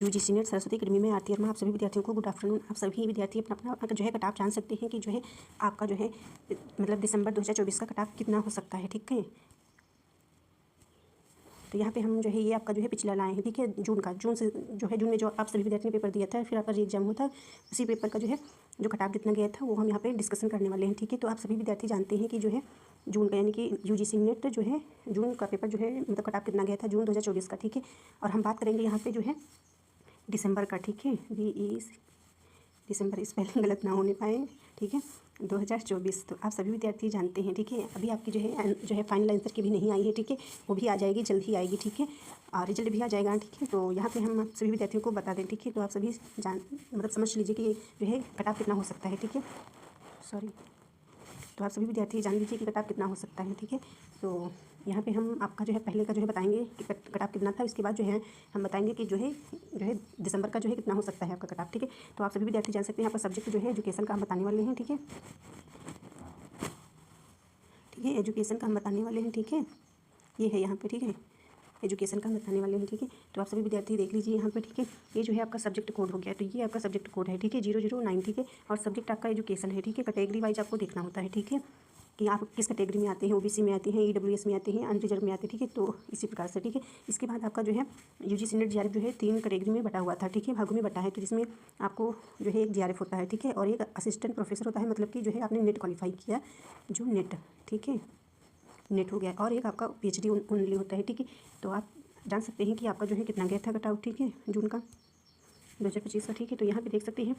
UGC net Saraswati academy में आरती वर्मा आप सभी विद्यार्थियों को गुड आफ्टरनून। आप सभी विद्यार्थी अपना अपना जो है कट ऑफ जान सकते हैं कि जो है आपका जो है मतलब दिसंबर 2024 का कट ऑफ कितना हो सकता है। ठीक है, तो यहाँ पे हम जो है ये आपका जो है पिछला लाए हैं। ठीक है, जून से जो है जून में जो आप सभी विद्यार्थियों ने पेपर दिया था, फिर आपका री एग्जाम हुआ था, उसी पेपर का जो है जो कट ऑफ कितना गया था वो हम यहाँ पे डिस्कशन करने वाले हैं। ठीक है, तो आप सभी विद्यार्थी जानते हैं कि जो है जून का यानी कि यूजीसी नेट जो है जून का पेपर जो है मतलब कट ऑफ कितना गया था जून 2024 का। ठीक है, और हम बात करेंगे यहाँ पे जो है दिसंबर का। ठीक है, दिसंबर स्पेलिंग गलत ना होने पाए। ठीक है, 2024 तो आप सभी विद्यार्थी जानते हैं। ठीक है, अभी आपकी जो है फाइनल आंसर की भी नहीं आई है। ठीक है, वो भी आ जाएगी, जल्द ही आएगी। ठीक है, और रिजल्ट भी आ जाएगा। ठीक है, तो यहाँ पे हम सभी विद्यार्थियों को बता दें। ठीक है, तो आप सभी मतलब समझ लीजिए कि जो है कट ऑफ कितना हो सकता है। ठीक है, सॉरी, तो आप सभी विद्यार्थी जान लीजिए कि कट ऑफ कितना हो सकता है। ठीक है, तो यहाँ पे हम आपका जो है पहले का जो है बताएंगे कि कट ऑफ कितना था, इसके बाद जो है हम बताएंगे कि जो है दिसंबर का जो है कितना हो सकता है आपका कट ऑफ। ठीक है, तो आप सभी विद्यार्थी जान सकते हैं आपका सब्जेक्ट जो है एजुकेशन का हम बताने वाले हैं। ठीक है, एजुकेशन का हम बताने वाले हैं। ठीक है, ये है यहाँ पे। ठीक है, एजुकेशन का हम बताने वाले हैं। ठीक है, तो आप सभी विद्यार्थी देख लीजिए यहाँ पे। ठीक है, ये जो है आपका सब्जेक्ट कोड हो गया, तो ये आपका सब्जेक्ट कोड है। ठीक है, 009। ठीक है, और सब्जेक्ट आपका एजुकेशन है। ठीक है, कैटेगरी वाइज आपको देखना होता है। ठीक है, कि आप किस कैटेगरी में आते हैं, ओबीसी में आते हैं, ईडब्ल्यूएस में आते हैं, अनरिजर्व में आते हैं। ठीक है, तो इसी प्रकार से। ठीक है, इसके बाद आपका जो है यूजीसी नेट जीआरएफ जो है 3 कैटेगरी में बटा हुआ था। ठीक है, भागों में बटा है, तो जिसमें आपको जो है एक जीआरएफ होता है। ठीक है, और एक असिस्टेंट प्रोफेसर होता है, मतलब कि जो है आपने नेट क्वालिफाई किया, जो नेट। ठीक है, नेट हो गया, और एक आपका पीएचडी ओनली होता है। ठीक है, तो आप जान सकते हैं कि आपका जो है कितना गया था कट आउट। ठीक है, जून का 2025 का। ठीक है, तो यहाँ पे देख सकते हैं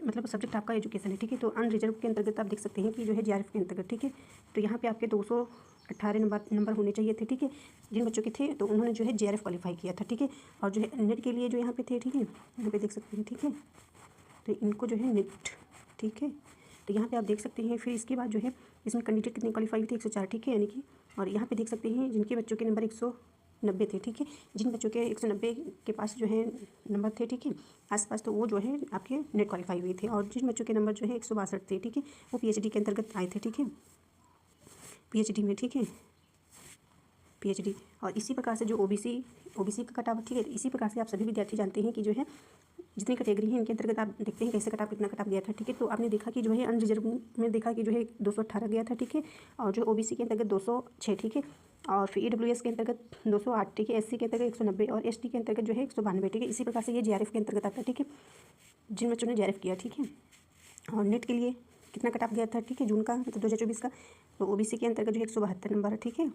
मतलब सब्जेक्ट आपका एजुकेशन है। ठीक है, तो अनरिजर्व के अंतर्गत आप देख सकते हैं कि जो है जीआरएफ के अंतर्गत। ठीक है, तो यहाँ पे आपके 218 नंबर होने चाहिए थे। ठीक है, जिन बच्चों के थे तो उन्होंने जो है जीआरएफ क्वालिफाई किया था। ठीक है, और जो है नेट के लिए जो यहाँ पे थे। ठीक है, यहाँ पे देख सकते हैं। ठीक है, तो इनको जो है नेट। ठीक है, तो यहाँ पे आप देख सकते हैं। फिर इसके बाद जो है इसमें कैंडिडेट कितने क्वालिफाई हुए थे, 104। ठीक है, यानी कि, और यहाँ पे देख सकते हैं जिनके बच्चों के नंबर 190 थे। ठीक है, जिन बच्चों के 190 के पास जो है नंबर थे। ठीक है, आसपास, तो वो जो है आपके नेट क्वालिफाई हुए थे, और जिन बच्चों के नंबर जो है 162 थे। ठीक है, वो पीएचडी के अंतर्गत आए थे। ठीक है, पीएचडी में। ठीक है, पीएचडी, और इसी प्रकार से जो ओबीसी का कट ऑफ। ठीक है, इसी प्रकार से आप सभी विद्यार्थी जानते हैं कि जो है जितनी कैटेगरी है इनके अंतर्गत आप देखते हैं कैसे कट ऑफ कितना कट ऑफ गया था। ठीक है, तो आपने देखा कि जो है अनरिजर्व में देखा कि जो है 218 गया था। ठीक है, और जो ओबीसी के अंतर्गत 206। ठीक है, और फिर ईडब्ल्यूएस के अंतर्गत 208। ठीक है, एससी के अंतर्गत 190, और एसटी के अंतर्गत जो है 192। ठीक है, इसी प्रकार से ये जीआरएफ के अंतर्गत आता है। ठीक है, जिन बच्चों ने जीआरएफ किया। ठीक है, और नेट के लिए कितना कट ऑफ गया था। ठीक है, जून का मतलब 2024 का, तो ओबीसी के अंतर्गत जो है 172 नंबर। ठीक है,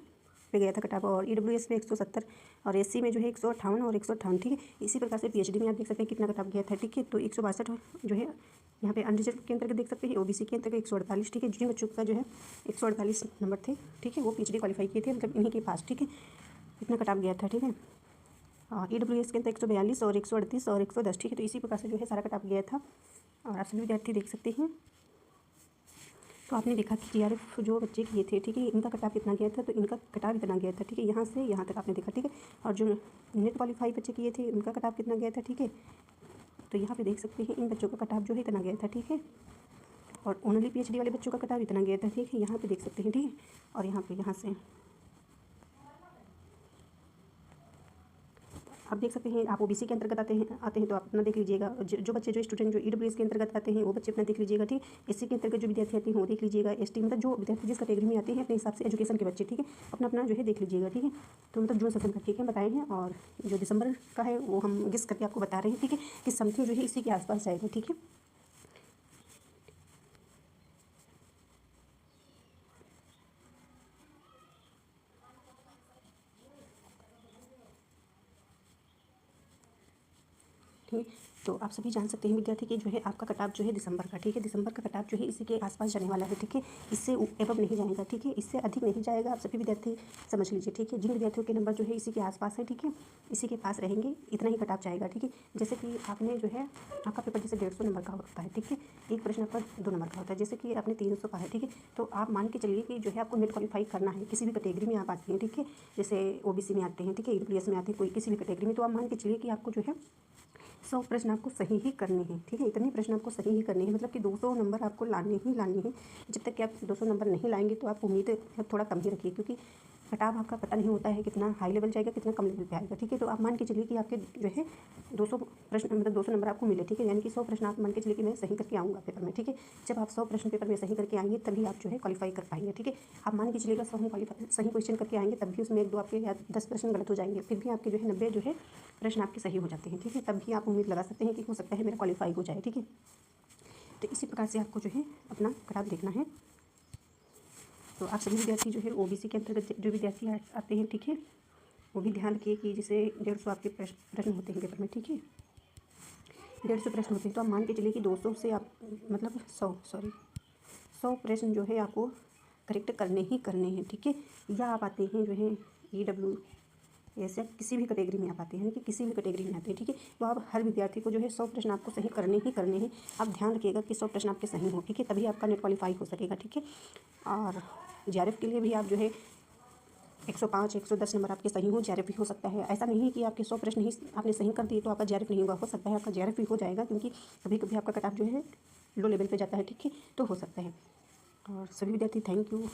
पे गया था कट ऑफ, और ईडब्ल्यूएस पे 170, और एससी में जो है 158 और 158। ठीक है, इसी प्रकार से पीएचडी में आप देख सकते हैं कितना कट ऑफ गया था। ठीक है, तो 162 जो है यहाँ पे अनरिजर्व के अंतर्गत देख सकते हैं, ओबीसी के अंतर्गत 148। ठीक है, जिन बच्चों का जो है 148 नंबर थे। ठीक है, वो पीएचडी क्वालिफाई किए थे, मतलब इन्हीं के पास। ठीक है, इतना कट ऑफ गया था। ठीक है, और ईडब्ल्यूएस के अंदर 142 और 138 और 110। ठीक है, तो इसी प्रकार से जो है सारा कट ऑफ गया था, और आप सभी विद्यार्थी देख सकते हैं। तो आपने देखा कि जीआरएफ जो बच्चे किए थे। ठीक है, इनका कट ऑफ कितना गया था, तो इनका कट ऑफ इतना गया था। ठीक है, यहाँ से यहाँ तक आपने देखा। ठीक है, और जो नेट क्वालिफाई बच्चे किए थे उनका कट ऑफ कितना गया था। ठीक है, तो यहाँ पे देख सकते हैं इन बच्चों का कट ऑफ जो है इतना गया था। ठीक है, और ओनली पीएचडी वाले बच्चों का कट ऑफ इतना गया था। ठीक है, यहाँ पे देख सकते हैं। ठीक है, और यहाँ पे यहाँ से आप देख सकते हैं। आप ओबीसी के अंतर्गत आते हैं तो आप अपना देख लीजिएगा। जो बच्चे जो स्टूडेंट जो ईडब्ल्यूएस के अंतर्गत आते हैं वो बच्चे अपना देख लीजिएगा। ठीक, एससी के अंतर्गत जो विद्यार्थी आते हैं वो देख लीजिएगा। एसटी मतलब जो विद्यार्थी जिस कैटेगरी में आते हैं अपने हिसाब से एजुकेशन के बच्चे। ठीक है, अपना अपना जो है देख लीजिएगा। ठीक है, तो मतलब जून सेशन का ठीक है बताए हैं, और जो दिसंबर का है वो हम गेस करके आपको बता रहे हैं। ठीक है, कि समथिंग जो है इसी के आसपास जाएगा। ठीक है, ठीक है, तो आप सभी जान सकते हैं विद्यार्थी कि जो है आपका कट ऑफ जो है दिसंबर का। ठीक है, दिसंबर का कट ऑफ जो है इसी के आसपास जाने वाला है। ठीक है, इससे एबव नहीं जाएगा। ठीक है, इससे अधिक नहीं जाएगा। आप सभी विद्यार्थी समझ लीजिए। ठीक है, जिन विद्यार्थियों के नंबर जो है इसी के आसपास है। ठीक है, इसी के पास रहेंगे, इतना ही कट ऑफ जाएगा। ठीक है, जैसे कि आपने जो है आपका पेपर जैसे 150 नंबर का होता है। ठीक है, एक प्रश्न आपका 2 नंबर का होता है, जैसे कि आपने 300 का है। ठीक है, तो आप मान के चलिए कि जो है आपको नेट क्वालिफाई करना है, किसी भी कैटेगरी में आप आते हैं। ठीक है, जैसे ओबीसी में आते हैं। ठीक है, ईडब्ल्यूएस में आते हैं, कोई किसी भी कैटेगरी में, तो आप मान के चलिए कि आपको जो है 100 प्रश्न आपको सही ही करने हैं। ठीक है, इतने प्रश्न आपको सही ही करने हैं, मतलब कि 200 नंबर आपको लाने ही लाने हैं। जब तक कि आप 200 नंबर नहीं लाएंगे तो आप उम्मीद थोड़ा कम ही रखिए, क्योंकि कटाव आपका पता नहीं होता है कितना हाई लेवल जाएगा, कितना कम लेवल पे आएगा, ठीक है। तो आप मान के चलिए कि आपके जो है 200 प्रश्न मतलब 200 नंबर आपको मिले, ठीक है। यानी कि 100 प्रश्न आप मान के चलिए कि मैं सही करके आऊँगा पेपर में, ठीक है। जब आप 100 प्रश्न पेपर में सही करके आएंगे तभी आप जो है क्वालिफाई कर पाएंगे, ठीक है। आप मान के चलिएगा 100 क्वालिफाई सही क्वेश्चन करके आएंगे तब भी उसमें 1-2 आपके या 10 प्रश्न गलत हो जाएंगे, फिर भी आपके जो है 90 जो है प्रश्न आपके सही हो जाते हैं, ठीक है। तब भी आप उम्मीद लगा सकते हैं कि हो सकता है मेरा क्वालिफाई हो जाए, ठीक है। तो इसी प्रकार से आपको जो है अपना कट-ऑफ देखना है। तो आप सभी विद्यार्थी जो है ओबीसी के अंतर्गत जो विद्यार्थी आते हैं, ठीक है, वो भी ध्यान रखिए कि जैसे 150 आपके प्रश्न होते हैं पेपर में, ठीक है। 150 प्रश्न होते हैं तो आप मान के चलिए कि 200 से आप मतलब 100 प्रश्न जो है आपको करेक्ट करने ही करने हैं, ठीक है। या आप आते हैं जो है EWS या किसी भी कैटेगरी में आप आते हैं, यानी कि किसी भी कैटेगरी में आते हैं, ठीक है। तो आप हर विद्यार्थी को जो है 100 प्रश्न आपको सही करने ही करने हैं। आप ध्यान रखिएगा कि 100 प्रश्न आपके सही हो, ठीक है, तभी आपका नेट क्वालिफाई हो सकेगा, ठीक है। और JRF के लिए भी आप जो है 105 110 नंबर आपके सही हो, JRF भी हो सकता है। ऐसा नहीं है कि आपके 100 प्रश्न ही आपने सही कर दिए तो आपका JRF नहीं होगा, हो सकता है आपका JRF भी हो जाएगा, क्योंकि कभी कभी आपका कट ऑफ जो है लो लेवल पे जाता है, ठीक है, तो हो सकता है। और सभी विद्यार्थी थैंक यू।